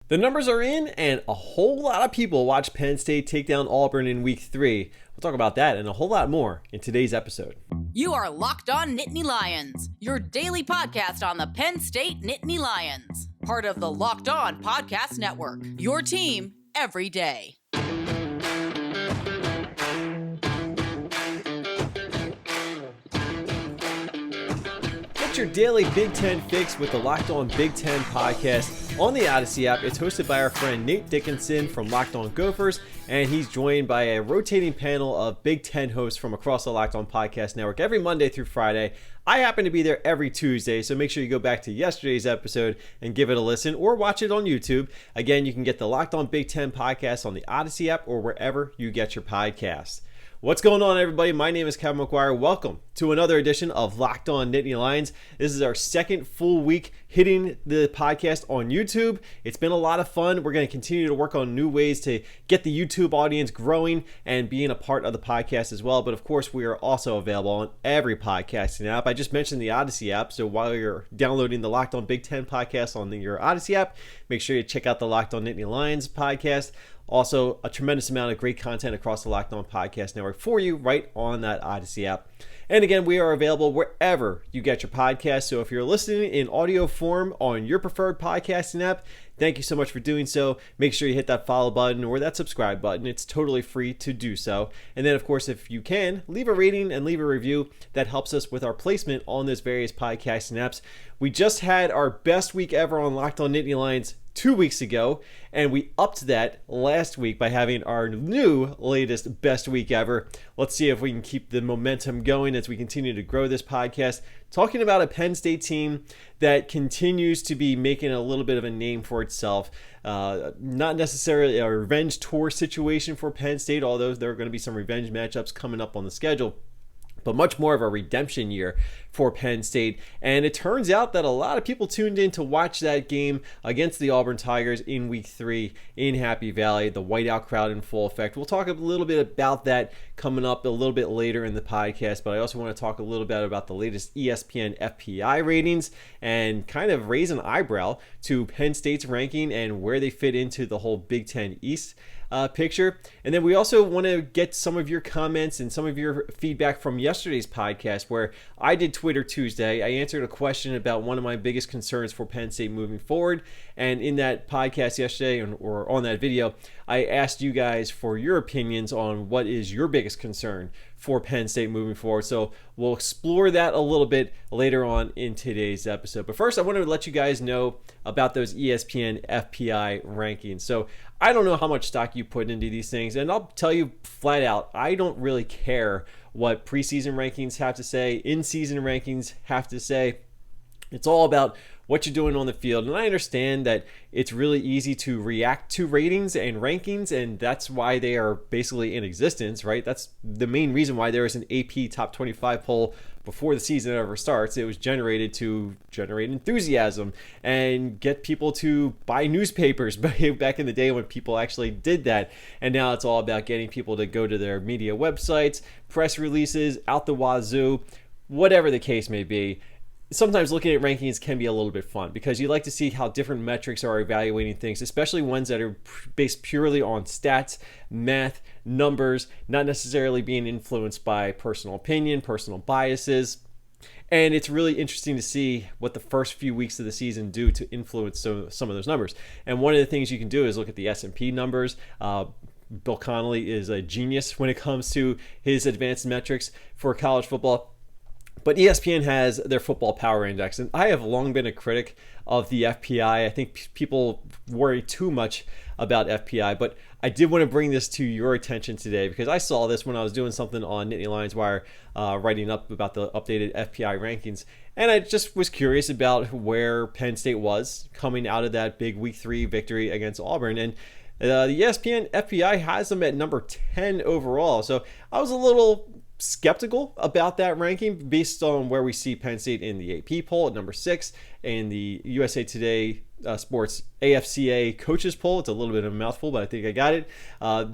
The numbers are in, and a whole lot of people watch Penn State take down Auburn in Week 3. We'll talk about that and a whole lot more in today's episode. You are locked on Nittany Lions, your daily podcast on the Penn State Nittany Lions. Part of the Locked On Podcast Network, your team every day. Get your daily Big Ten fix with the Locked On Big Ten podcast on the Odyssey app. It's hosted by our friend Nate Dickinson from Locked On Gophers, and he's joined by a rotating panel of Big Ten hosts from across the Locked On Podcast Network every Monday through Friday. I happen to be there every Tuesday, so make sure you go back to yesterday's episode and give it a listen or watch it on YouTube. Again, you can get the Locked On Big Ten podcast on the Odyssey app or wherever you get your podcasts. What's going on, everybody? My name is Kevin McGuire. Welcome to another edition of Locked On Nittany Lions. This is our second full week hitting the podcast on YouTube. It's been a lot of fun. We're going to continue to work on new ways to get the YouTube audience growing and being a part of the podcast as well. But of course, we are also available on every podcasting app. I just mentioned the Odyssey app. So while you're downloading the Locked On Big Ten podcast on your Odyssey app, make sure you check out the Locked On Nittany Lions podcast. Also, a tremendous amount of great content across the Locked On Podcast Network for you right on that Odyssey app. And again, we are available wherever you get your podcasts. So if you're listening in audio form on your preferred podcasting app, thank you so much for doing so. Make sure you hit that follow button or that subscribe button. It's totally free to do so. And then, of course, if you can, leave a rating and leave a review. That helps us with our placement on those various podcasting apps. We just had our best week ever on Locked On Nittany Lions 2 weeks ago, and we upped that last week by having our new latest best week ever. Let's see if we can keep the momentum going as we continue to grow this podcast, talking about a Penn State team that continues to be making a little bit of a name for itself. Not necessarily a revenge tour situation for Penn State, although there are going to be some revenge matchups coming up on the schedule, but much more of a redemption year for Penn State. And it turns out that a lot of people tuned in to watch that game against the Auburn Tigers in Week 3 in Happy Valley, the whiteout crowd in full effect. We'll talk a little bit about that coming up a little bit later in the podcast, but I also want to talk a little bit about the latest ESPN FPI ratings and kind of raise an eyebrow to Penn State's ranking and where they fit into the whole Big Ten East picture. And then we also want to get some of your comments and some of your feedback from yesterday's podcast, where I did Twitter Tuesday. I answered a question about one of my biggest concerns for Penn State moving forward. And in that podcast yesterday, or on that video, I asked you guys for your opinions on what is your biggest concern for Penn State moving forward. So we'll explore that a little bit later on in today's episode. But first, I wanted to let you guys know about those ESPN FPI rankings. So I don't know how much stock you put into these things, and I'll tell you flat out, I don't really care what preseason rankings have to say, in-season rankings have to say. It's all about what you're doing on the field. And I understand that it's really easy to react to ratings and rankings, and that's why they are basically in existence, right? That's the main reason why there is an AP Top 25 poll before the season ever starts. It was generated to generate enthusiasm and get people to buy newspapers back in the day when people actually did that. And now it's all about getting people to go to their media websites, press releases, out the wazoo, whatever the case may be. Sometimes looking at rankings can be a little bit fun because you like to see how different metrics are evaluating things, especially ones that are based purely on stats, math, numbers, not necessarily being influenced by personal opinion, personal biases. And it's really interesting to see what the first few weeks of the season do to influence some of those numbers. And one of the things you can do is look at the S&P numbers. Bill Connolly is a genius when it comes to his advanced metrics for college football. But ESPN has their football power index, and I have long been a critic of the FPI. I think people worry too much about FPI, but I did want to bring this to your attention today because I saw this when I was doing something on Nittany Lions Wire, writing up about the updated FPI rankings, and I just was curious about where Penn State was coming out of that big Week 3 victory against Auburn, and the ESPN FPI has them at number 10 overall, so I was a little skeptical about that ranking based on where we see Penn State in the AP poll at number 6, in the USA Today Sports AFCA coaches poll. It's a little bit of a mouthful, but I think I got it.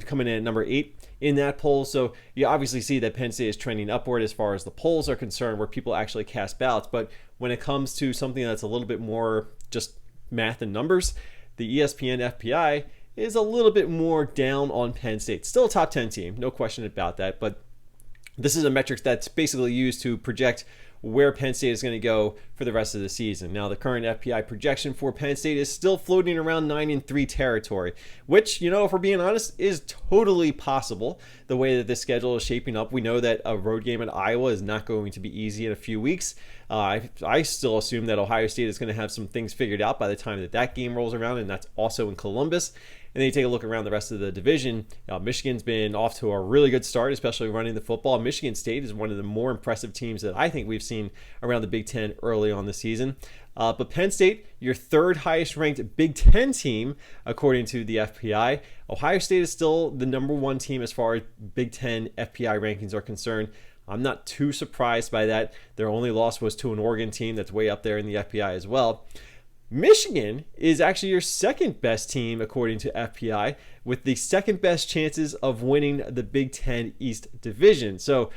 Coming in at number 8 in that poll. So you obviously see that Penn State is trending upward as far as the polls are concerned, where people actually cast ballots. But when it comes to something that's a little bit more just math and numbers, the ESPN FPI is a little bit more down on Penn State. Still a top 10 team, no question about that, but this is a metric that's basically used to project where Penn State is going to go for the rest of the season. Now, the current FPI projection for Penn State is still floating around 9-3 territory, which, if we're being honest, is totally possible the way that this schedule is shaping up. We know that a road game at Iowa is not going to be easy in a few weeks. I still assume that Ohio State is going to have some things figured out by the time that game rolls around, and that's also in Columbus. And then you take a look around the rest of the division. Michigan's been off to a really good start, especially running the football. Michigan State is one of the more impressive teams that I think we've seen around the Big Ten early on the season. But Penn State, your third highest ranked Big Ten team, according to the FPI. Ohio State is still the number one team as far as Big Ten FPI rankings are concerned. I'm not too surprised by that. Their only loss was to an Oregon team that's way up there in the FPI as well. Michigan is actually your second best team according to FPI, with the second best chances of winning the Big Ten East Division. So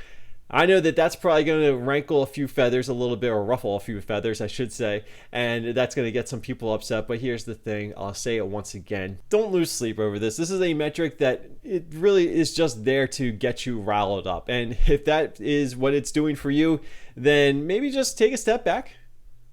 I know that that's probably going to rankle a few feathers a little bit, or ruffle a few feathers, I should say, and that's going to get some people upset. But here's the thing, I'll say it once again, don't lose sleep over this. This is a metric that it really is just there to get you riled up. And if that is what it's doing for you, then maybe just take a step back,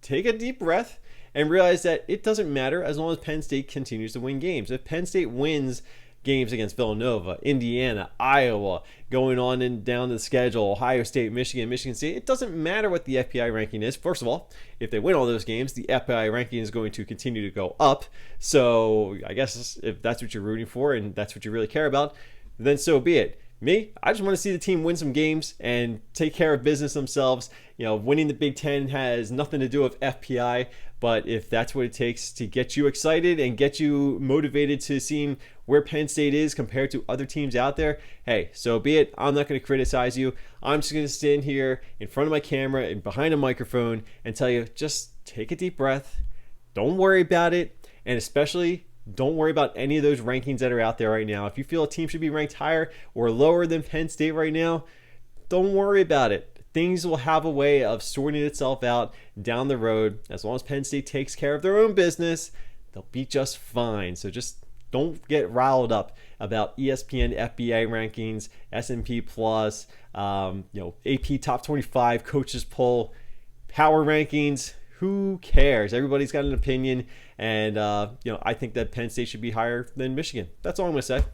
take a deep breath, and realize that it doesn't matter as long as Penn State continues to win games. If Penn State wins games against Villanova, Indiana, Iowa, going on and down the schedule, Ohio State, Michigan State, it doesn't matter what the FPI ranking is. First of all, if they win all those games, the FPI ranking is going to continue to go up. So I guess if that's what you're rooting for and that's what you really care about, then so be it. Me, I just want to see the team win some games and take care of business themselves. Winning the Big Ten has nothing to do with FPI, but if that's what it takes to get you excited and get you motivated to seeing where Penn State is compared to other teams out there, hey, so be it. I'm not going to criticize you. I'm just going to stand here in front of my camera and behind a microphone and tell you, just take a deep breath. Don't worry about it, and especially don't worry about any of those rankings that are out there right now. If you feel a team should be ranked higher or lower than Penn State right now, don't worry about it. Things will have a way of sorting itself out down the road. As long as Penn State takes care of their own business, they'll be just fine. So just don't get riled up about ESPN FBA rankings, S&P Plus, AP Top 25 coaches poll, power rankings. Who cares? Everybody's got an opinion, and I think that Penn State should be higher than Michigan. That's all I'm going to say.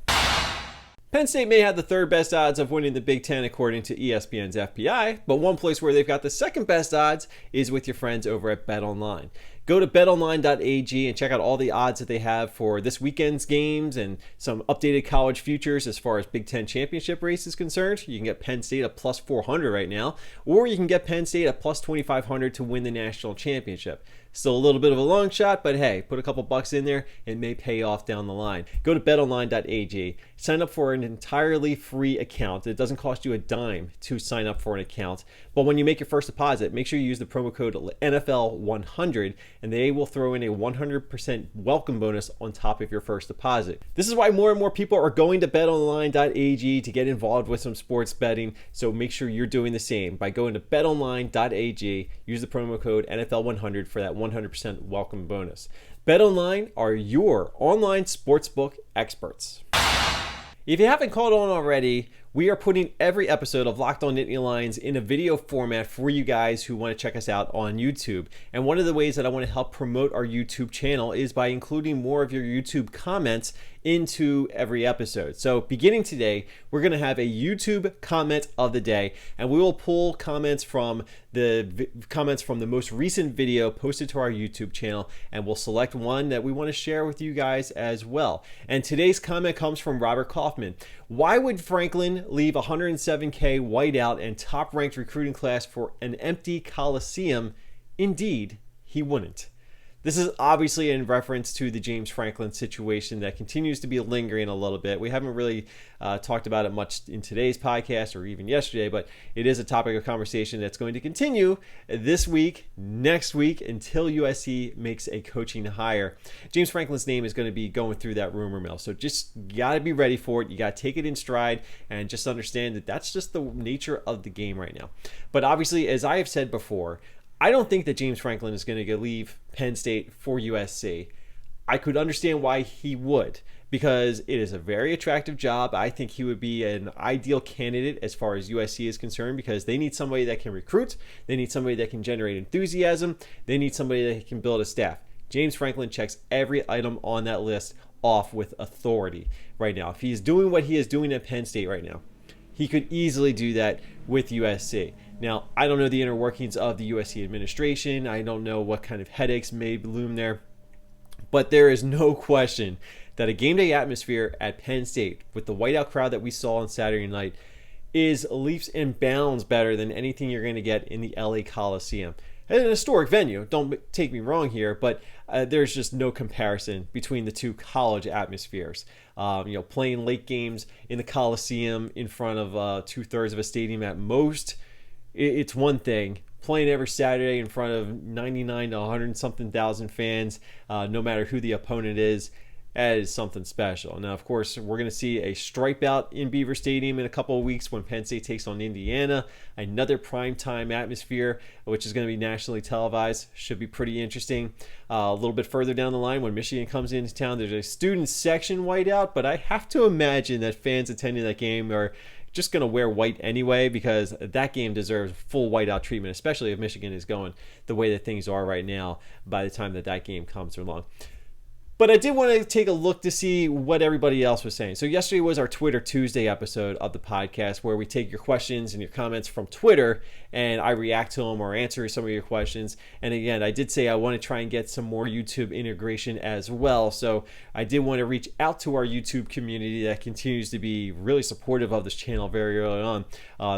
Penn State may have the third best odds of winning the Big Ten according to ESPN's FPI, but one place where they've got the second best odds is with your friends over at BetOnline. Go to betonline.ag and check out all the odds that they have for this weekend's games and some updated college futures as far as Big Ten championship race is concerned. You can get Penn State at plus 400 right now, or you can get Penn State at plus 2,500 to win the national championship. Still a little bit of a long shot, but hey, put a couple bucks in there, it may pay off down the line. Go to betonline.ag, sign up for an entirely free account. It doesn't cost you a dime to sign up for an account, but when you make your first deposit, make sure you use the promo code NFL100, and they will throw in a 100% welcome bonus on top of your first deposit. This is why more and more people are going to betonline.ag to get involved with some sports betting, so make sure you're doing the same by going to betonline.ag, use the promo code NFL100 for that 100% welcome bonus. BetOnline are your online sportsbook experts. If you haven't caught on already, we are putting every episode of Locked On Nittany Lions in a video format for you guys who want to check us out on YouTube. And one of the ways that I want to help promote our YouTube channel is by including more of your YouTube comments into every episode. So beginning today, we're going to have a YouTube comment of the day, and we will pull comments from the most recent video posted to our YouTube channel, and we'll select one that we want to share with you guys as well. And today's comment comes from Robert Kaufman. Why would Franklin leave 107K whiteout and top-ranked recruiting class for an empty Coliseum? Indeed, he wouldn't. This is obviously in reference to the James Franklin situation that continues to be lingering a little bit. We haven't really talked about it much in today's podcast or even yesterday, but it is a topic of conversation that's going to continue this week, next week, until USC makes a coaching hire. James Franklin's name is going to be going through that rumor mill, so just got to be ready for it. You got to take it in stride and just understand that that's just the nature of the game right now. But obviously, as I have said before, I don't think that James Franklin is going to leave Penn State for USC. I could understand why he would, because it is a very attractive job. I think he would be an ideal candidate as far as USC is concerned, because they need somebody that can recruit. They need somebody that can generate enthusiasm. They need somebody that can build a staff. James Franklin checks every item on that list off with authority right now. If he's doing what he is doing at Penn State right now, he could easily do that with USC. Now, I don't know the inner workings of the USC administration. I don't know what kind of headaches may loom there. But there is no question that a game day atmosphere at Penn State with the whiteout crowd that we saw on Saturday night is leaps and bounds better than anything you're going to get in the LA Coliseum. An historic venue, don't take me wrong here, but there's just no comparison between the two college atmospheres. Playing late games in the Coliseum in front of 2/3 of a stadium at most, it's one thing. Playing every Saturday in front of 99 to 100 something thousand fans, no matter who the opponent is, that is something special. Now, of course, we're going to see a stripe out in Beaver Stadium in a couple of weeks when Penn State takes on Indiana. Another primetime atmosphere, which is going to be nationally televised. Should be pretty interesting. A little bit further down the line, when Michigan comes into town, there's a student section whiteout, but I have to imagine that fans attending that game are just going to wear white anyway, because that game deserves full whiteout treatment, especially if Michigan is going the way that things are right now by the time that game comes along. But I did want to take a look to see what everybody else was saying. So yesterday was our Twitter Tuesday episode of the podcast, where we take your questions and your comments from Twitter and I react to them or answer some of your questions. And again, I did say I want to try and get some more YouTube integration as well. So I did want to reach out to our YouTube community that continues to be really supportive of this channel very early on.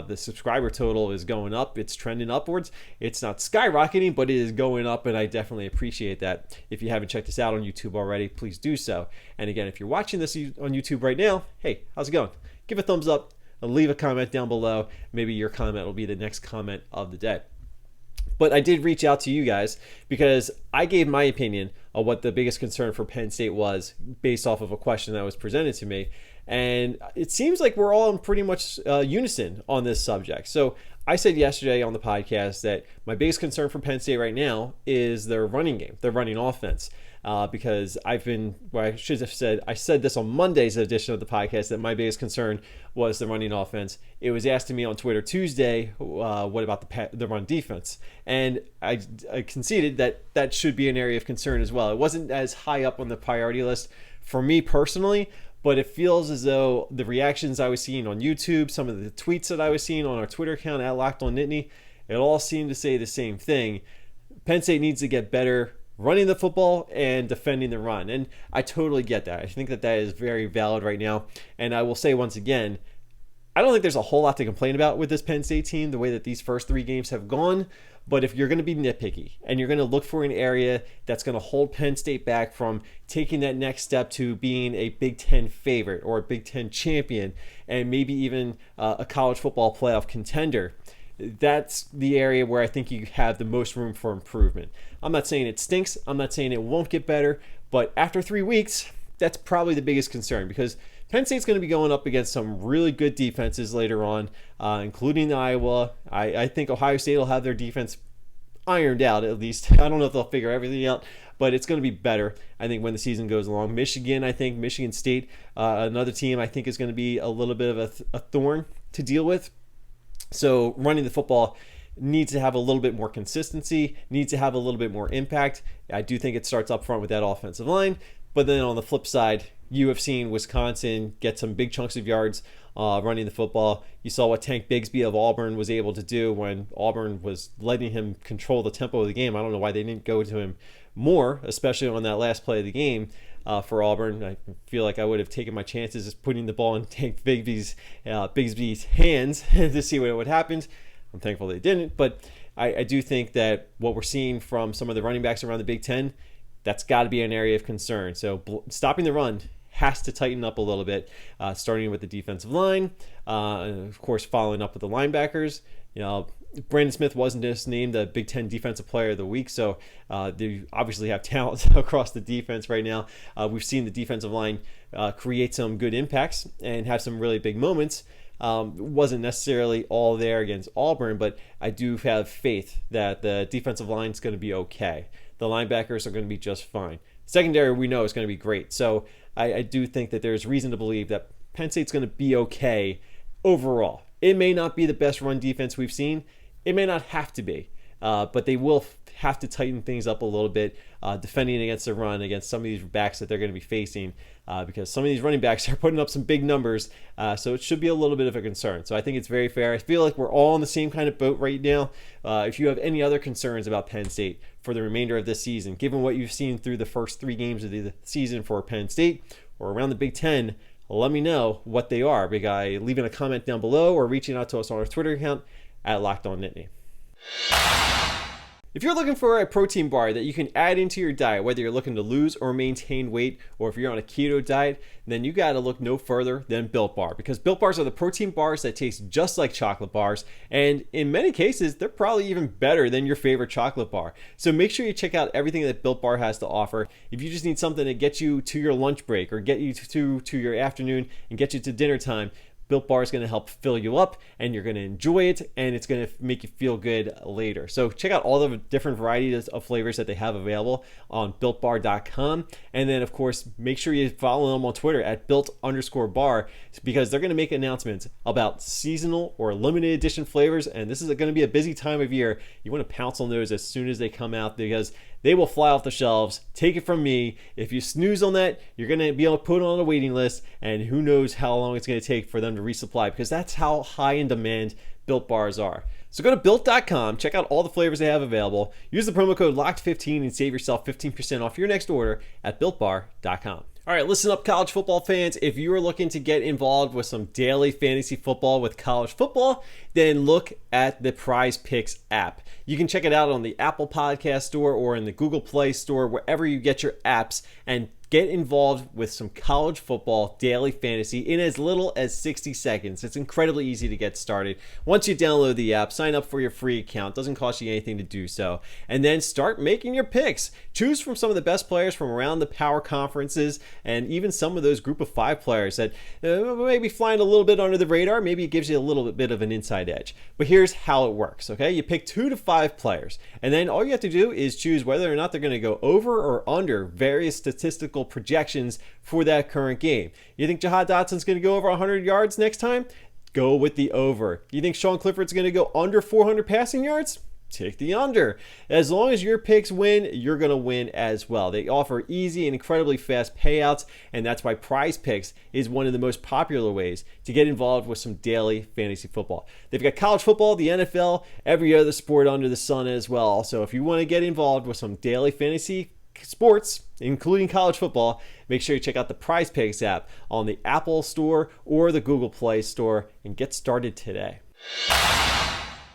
The subscriber total is going up. It's trending upwards. It's not skyrocketing, but it is going up, and I definitely appreciate that. If you haven't checked us out on YouTube already, please do so. And again, if you're watching this on YouTube right now, hey, how's it going? Give a thumbs up, leave a comment down below. Maybe your comment will be the next comment of the day. But I did reach out to you guys because I gave my opinion on what the biggest concern for Penn State was based off of a question that was presented to me. And it seems like we're all in pretty much unison on this subject. So I said yesterday on the podcast that my biggest concern for Penn State right now is their running game, their running offense. Because I should have said, I said this on Monday's edition of the podcast, that my biggest concern was the running offense. It was asked to me on Twitter Tuesday, what about the run defense? And I conceded that should be an area of concern as well. It wasn't as high up on the priority list for me personally, but it feels as though the reactions I was seeing on YouTube, some of the tweets that I was seeing on our Twitter account at Locked On Nittany, it all seemed to say the same thing. Penn State needs to get better running the football and defending the run. And I totally get that. I think that is very valid right now. And I will say once again, I don't think there's a whole lot to complain about with this Penn State team, the way that these first three games have gone. But if you're going to be nitpicky and you're going to look for an area that's going to hold Penn State back from taking that next step to being a Big Ten favorite or a Big Ten champion and maybe even a college football playoff contender, that's the area where I think you have the most room for improvement. I'm not saying it stinks. I'm not saying it won't get better. But after 3 weeks, that's probably the biggest concern, because Penn State's going to be going up against some really good defenses later on, including Iowa. I think Ohio State will have their defense ironed out, at least. I don't know if they'll figure everything out, but it's going to be better, I think, when the season goes along. Michigan, I think, Michigan State, another team I think is going to be a little bit of a thorn to deal with. So running the football needs to have a little bit more consistency, needs to have a little bit more impact. I do think it starts up front with that offensive line. But then on the flip side, you have seen Wisconsin get some big chunks of yards running the football. You saw what Tank Bigsby of Auburn was able to do when Auburn was letting him control the tempo of the game. I don't know why they didn't go to him more, especially on that last play of the game for Auburn. I feel like I would have taken my chances of putting the ball in Tank Bigsby's hands to see what would happen. I'm thankful they didn't, but I do think that what we're seeing from some of the running backs around the Big Ten, that's got to be an area of concern. So stopping the run has to tighten up a little bit, starting with the defensive line, and of course following up with the linebackers. Brandon Smith wasn't just named the Big Ten Defensive Player of the Week, so they obviously have talent across the defense right now. We've seen the defensive line create some good impacts and have some really big moments. Wasn't necessarily all there against Auburn, but I do have faith that the defensive line is going to be okay. The linebackers are going to be just fine. Secondary, we know is going to be great. So I do think that there's reason to believe that Penn State's going to be okay overall. It may not be the best run defense we've seen. It may not have to be, but they will have to tighten things up a little bit, defending against the run, against some of these backs that they're going to be facing, because some of these running backs are putting up some big numbers, so it should be a little bit of a concern. So I think it's very fair. I feel like we're all in the same kind of boat right now. If you have any other concerns about Penn State for the remainder of this season, given what you've seen through the first 3 games of the season for Penn State or around the Big Ten, let me know what they are by leaving a comment down below or reaching out to us on our Twitter account at Locked On Nittany. If you're looking for a protein bar that you can add into your diet, whether you're looking to lose or maintain weight, or if you're on a keto diet, then you got to look no further than Built Bar, because Built Bars are the protein bars that taste just like chocolate bars, and in many cases, they're probably even better than your favorite chocolate bar. So make sure you check out everything that Built Bar has to offer. If you just need something to get you to your lunch break or get you to your afternoon and get you to dinner time, Built Bar is going to help fill you up, and you're going to enjoy it, and it's going to make you feel good later. So check out all the different varieties of flavors that they have available on BuiltBar.com. And then, of course, make sure you follow them on Twitter at Built_bar, because they're going to make announcements about seasonal or limited edition flavors, and this is going to be a busy time of year. You want to pounce on those as soon as they come out, because they will fly off the shelves. Take it from me. If you snooze on that, you're going to be able to put it on a waiting list, and who knows how long it's going to take for them to resupply, because that's how high in demand Built Bars are. So go to Built.com, check out all the flavors they have available. Use the promo code LOCKED15 and save yourself 15% off your next order at BuiltBar.com. All right, listen up, college football fans. If you are looking to get involved with some daily fantasy football with college football, then look at the Prize Picks app. You can check it out on the Apple Podcast Store or in the Google Play Store, wherever you get your apps, and get involved with some college football daily fantasy in as little as 60 seconds. It's incredibly easy to get started. Once you download the app, sign up for your free account. Doesn't cost you anything to do so. And then start making your picks. Choose from some of the best players from around the power conferences, and even some of those group of 5 players that maybe flying a little bit under the radar. Maybe it gives you a little bit of an inside edge. But here's how it works, okay? You pick 2 to 5 players, and then all you have to do is choose whether or not they're going to go over or under various statistical projections for that current game. You think Jahad Dotson's going to go over 100 yards next time? Go with the over. You think Sean Clifford's going to go under 400 passing yards? Take the under. As long as your picks win, you're going to win as well. They offer easy and incredibly fast payouts, and that's why Prize Picks is one of the most popular ways to get involved with some daily fantasy football. They've got college football, the NFL, every other sport under the sun as well. So if you want to get involved with some daily fantasy sports, including college football, make sure you check out the Prize Picks app on the Apple Store or the Google Play Store and get started today.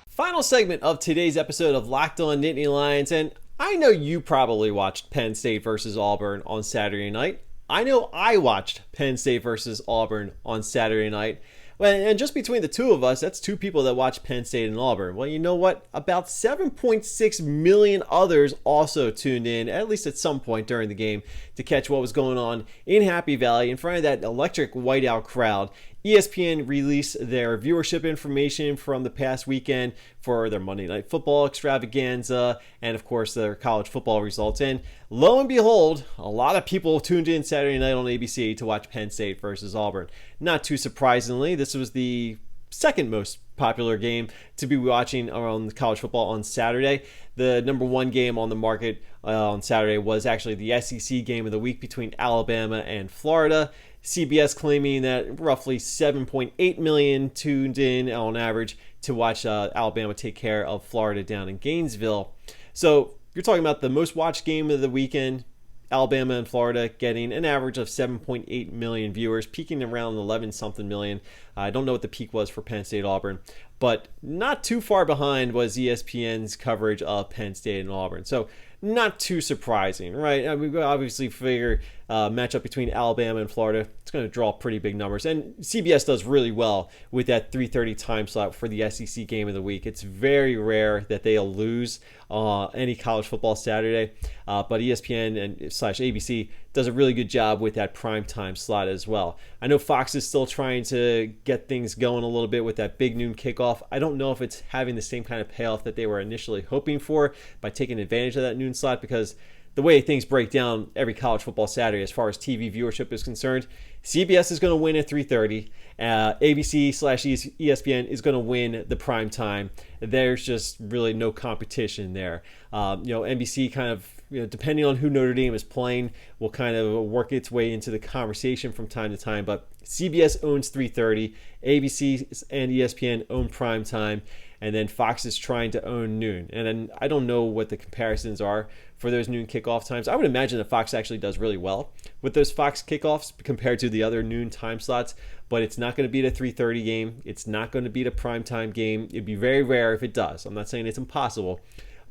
Final segment of today's episode of Locked On Nittany Lions, and I know you probably watched Penn State versus Auburn on Saturday night. I know I watched Penn State versus Auburn on Saturday night. Well, and just between the two of us, that's 2 people that watch Penn State and Auburn. Well, you know what? About 7.6 million others also tuned in, at least at some point during the game, to catch what was going on in Happy Valley in front of that electric whiteout crowd. ESPN released their viewership information from the past weekend for their Monday Night Football extravaganza and, of course, their college football results. And lo and behold, a lot of people tuned in Saturday night on ABC to watch Penn State versus Auburn. Not too surprisingly, this was the second most popular game to be watching around college football on Saturday. The number 1 game on the market on Saturday was actually the SEC game of the week between Alabama and Florida. CBS claiming that roughly 7.8 million tuned in on average to watch Alabama take care of Florida down in Gainesville. So you're talking about the most watched game of the weekend. Alabama and Florida getting an average of 7.8 million viewers, peaking around 11-something million. I don't know what the peak was for Penn State Auburn, but not too far behind was ESPN's coverage of Penn State and Auburn. So not too surprising, right? I mean, we obviously figure matchup between Alabama and Florida, it's going to draw pretty big numbers. And CBS does really well with that 3:30 time slot for the SEC game of the week. It's very rare that they'll lose any college football Saturday, but ESPN and /ABC does a really good job with that prime time slot as well. I know Fox is still trying to get things going a little bit with that big noon kickoff. I don't know if it's having the same kind of payoff that they were initially hoping for by taking advantage of that noon slot, because the way things break down every college football Saturday as far as TV viewership is concerned, CBS is going to win at 3:30. ABC/ESPN is going to win the prime time. There's just really no competition there. NBC kind of, depending on who Notre Dame is playing, will kind of work its way into the conversation from time to time. But CBS owns 3:30, ABC and ESPN own prime time, and then Fox is trying to own noon. And then I don't know what the comparisons are for those noon kickoff times. I would imagine that Fox actually does really well with those Fox kickoffs compared to the other noon time slots, but it's not going to beat a 3:30 game. It's not going to beat a primetime game. It'd be very rare if it does. I'm not saying it's impossible,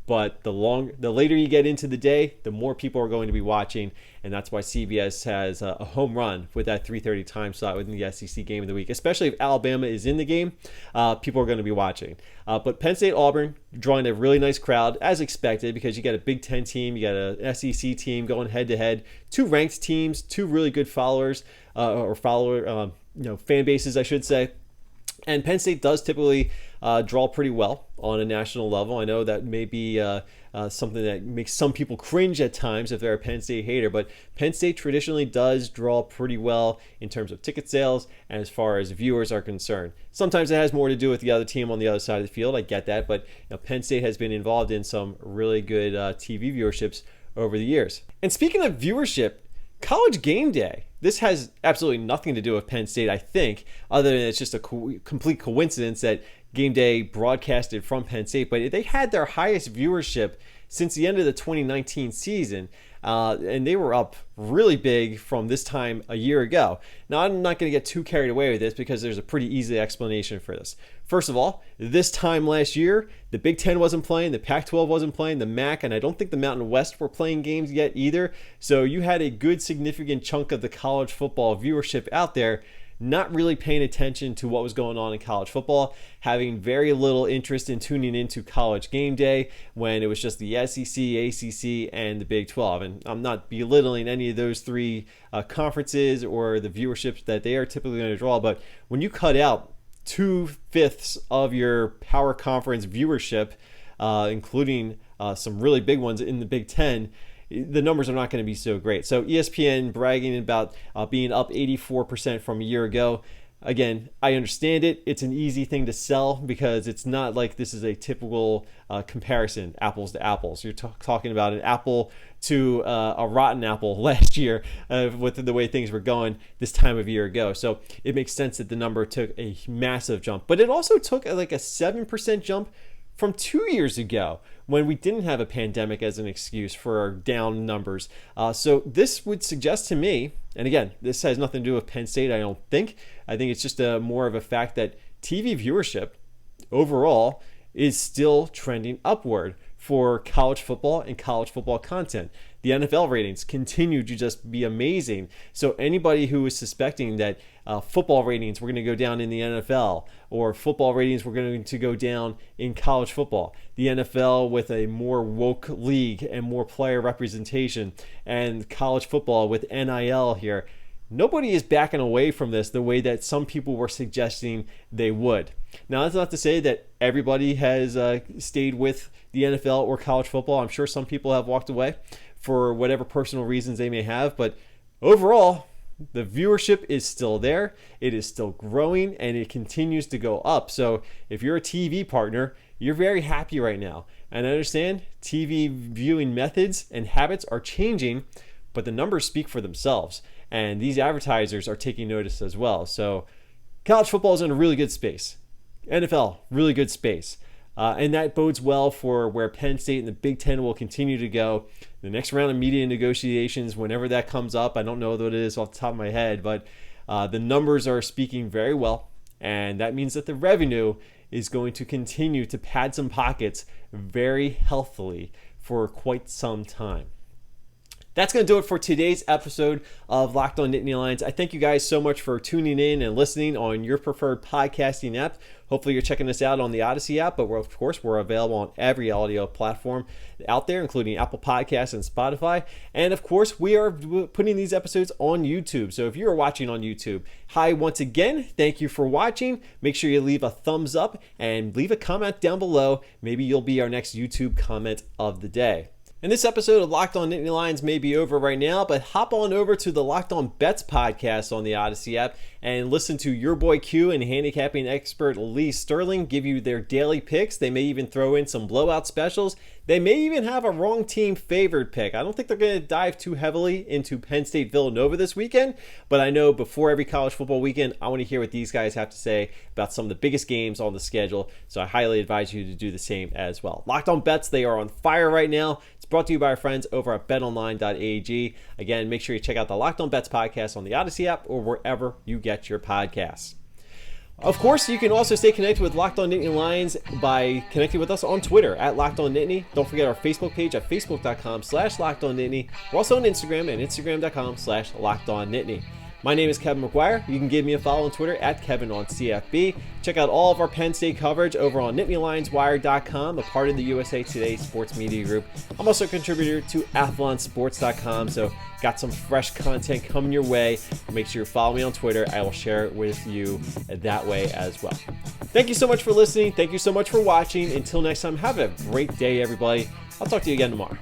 but the later you get into the day, the more people are going to be watching, and that's why CBS has a home run with that 3:30 time slot within the SEC game of the week. Especially if Alabama is in the game, people are going to be watching. But Penn State Auburn drawing a really nice crowd as expected, because you got a Big Ten team, you got an SEC team going head to head, two ranked teams, two really good followers fan bases, I should say. And Penn State does typically draw pretty well on a national level. I know that may be something that makes some people cringe at times if they're a Penn State hater, but Penn State traditionally does draw pretty well in terms of ticket sales and as far as viewers are concerned. Sometimes it has more to do with the other team on the other side of the field. I get that, but Penn State has been involved in some really good TV viewerships over the years. And speaking of viewership, College Game Day. This has absolutely nothing to do with Penn State, I think, other than it's just a complete coincidence that Game Day broadcasted from Penn State. But they had their highest viewership since the end of the 2019 season, and they were up really big from this time a year ago. Now, I'm not going to get too carried away with this because there's a pretty easy explanation for this. First of all, this time last year, the Big Ten wasn't playing, the Pac-12 wasn't playing, the MAC, and I don't think the Mountain West were playing games yet either. So you had a good significant chunk of the college football viewership out there not really paying attention to what was going on in college football, having very little interest in tuning into College Game Day when it was just the SEC, ACC, and the Big 12. And I'm not belittling any of those three conferences or the viewerships that they are typically going to draw, but when you cut out 2/5 of your power conference viewership, including some really big ones in the Big Ten, the numbers are not going to be so great. So ESPN bragging about being up 84% from a year ago. Again, I understand it. It's an easy thing to sell because it's not like this is a typical comparison, apples to apples. You're talking about an apple to a rotten apple last year with the way things were going this time of year ago. So it makes sense that the number took a massive jump. But it also took like a 7% jump from 2 years ago when we didn't have a pandemic as an excuse for our down numbers. So this would suggest to me, and again, this has nothing to do with Penn State, I don't think. I think it's just more of a fact that TV viewership overall is still trending upward for college football and college football content. The NFL ratings continue to just be amazing. So anybody who is suspecting that football ratings were going to go down in the NFL or football ratings were going to go down in college football, the NFL with a more woke league and more player representation, and college football with NIL here, nobody is backing away from this the way that some people were suggesting they would. Now, that's not to say that everybody has stayed with the NFL or college football. I'm sure some people have walked away for whatever personal reasons they may have, but overall, the viewership is still there. It is still growing, and it continues to go up. So if you're a TV partner, you're very happy right now. And I understand TV viewing methods and habits are changing, but the numbers speak for themselves. And these advertisers are taking notice as well. So college football is in a really good space. NFL, really good space. And that bodes well for where Penn State and the Big Ten will continue to go. The next round of media negotiations, whenever that comes up, I don't know what it is off the top of my head, but the numbers are speaking very well. And that means that the revenue is going to continue to pad some pockets very healthily for quite some time. That's going to do it for today's episode of Locked On Nittany Lions. I thank you guys so much for tuning in and listening on your preferred podcasting app. Hopefully you're checking us out on the Odyssey app, but we're available on every audio platform out there, including Apple Podcasts and Spotify. And of course, we are putting these episodes on YouTube. So if you're watching on YouTube, hi once again, thank you for watching. Make sure you leave a thumbs up and leave a comment down below. Maybe you'll be our next YouTube comment of the day. And this episode of Locked On Nittany Lions may be over right now, but hop on over to the Locked On Bets podcast on the Odyssey app and listen to your boy Q and handicapping expert Lee Sterling give you their daily picks. They may even throw in some blowout specials. They may even have a wrong team favored pick. I don't think they're going to dive too heavily into Penn State Villanova this weekend, but I know before every college football weekend, I want to hear what these guys have to say about some of the biggest games on the schedule, so I highly advise you to do the same as well. Locked On Bets, they are on fire right now. It's brought to you by our friends over at betonline.ag. Again, make sure you check out the Locked On Bets podcast on the Odyssey app or wherever you get your podcasts. Of course, you can also stay connected with Locked On Nittany Lions by connecting with us on Twitter at Locked On Nittany. Don't forget our Facebook page at facebook.com/LockedOnNittany. We're also on Instagram at instagram.com/LockedOnNittany. My name is Kevin McGuire. You can give me a follow on Twitter at KevinOnCFB. Check out all of our Penn State coverage over on NittanyLionsWire.com, a part of the USA Today Sports Media Group. I'm also a contributor to AthlonSports.com, so got some fresh content coming your way. Make sure you follow me on Twitter. I will share it with you that way as well. Thank you so much for listening. Thank you so much for watching. Until next time, have a great day, everybody. I'll talk to you again tomorrow.